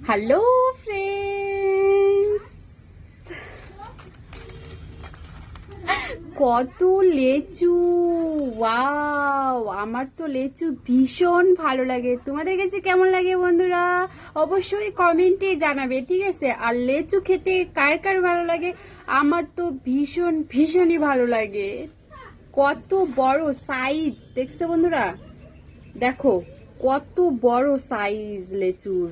Hello friends, কত লেচু! Wow, আমার তো লেচু ভীষণ ভালো লাগে। তোমাদের কাছে কেমন লাগে বন্ধুরা? অবশ্যই কমেন্টে জানাবে, ঠিক আছে? আর লেচু খেতে কার কার ভালো লাগে? আমার তো ভীষণই ভালো লাগে। কত বড় সাইজ দেখছো বন্ধুরা? দেখো কত বড় সাইজ লেচুর,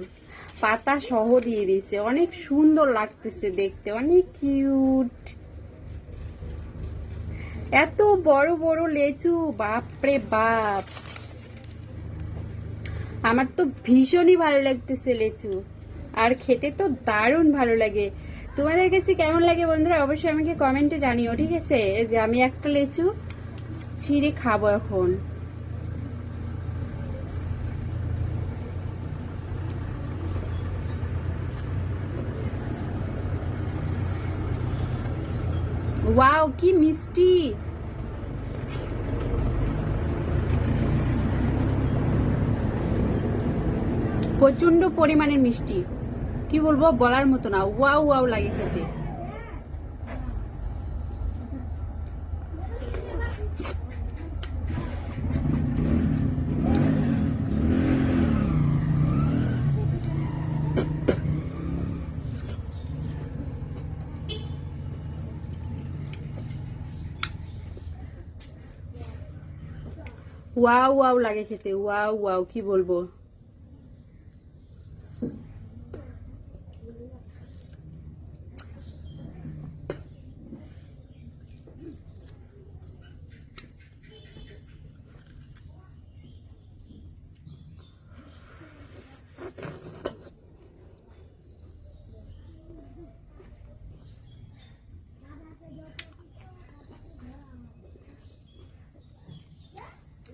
পাতা সহ দিয়ে দিয়েছে, অনেক সুন্দর লাগতেছে দেখতে, অনেক কিউট। এত বড় বড় লেচু, বাপরে বাপ! আমার তো ভীষণই ভালো লাগতেছে লেচু, আর খেতে তো দারুণ ভালো লাগে। তোমাদের কাছে কেমন লাগে বন্ধুরা? অবশ্যই আমাকে কমেন্টে জানিও, ঠিক আছে? এই যে আমি একটা লেচু ছিঁড়ে খাবো এখন। ওয়াও, কি মিষ্টি! প্রচন্ড পরিমাণের মিষ্টি, কি বলবো, বলার মতো না। ওয়াও ওয়াও লাগে খেতে। ওয়াও ওয়াও লাগে খেতে, ওয়াও ওয়াও, কি বলবো।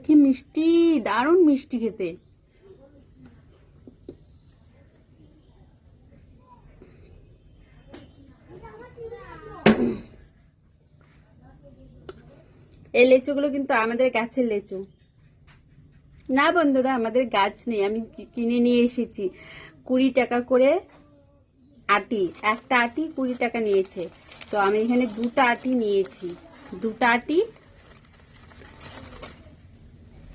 কি মিষ্টি, দারুণ মিষ্টি খেতে। এই লেচুগুলো কিন্তু আমাদের গাছের লেচু না বন্ধুরা, আমাদের গাছ নেই, আমি কিনে নিয়ে এসেছি। 20 টাকা করে আটি, একটা আটি 20 টাকা নিয়েছে। তো আমি এখানে দুটা আটি নিয়েছি, দুটা আটি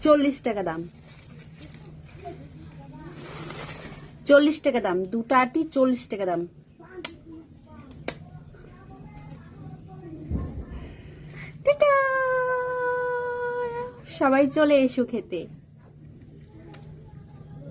40 টাকা দাম। 40 টাকা দাম, দুটা আটি 40 টাকা দাম। টাটা! সবাই চলে এসো খেতে।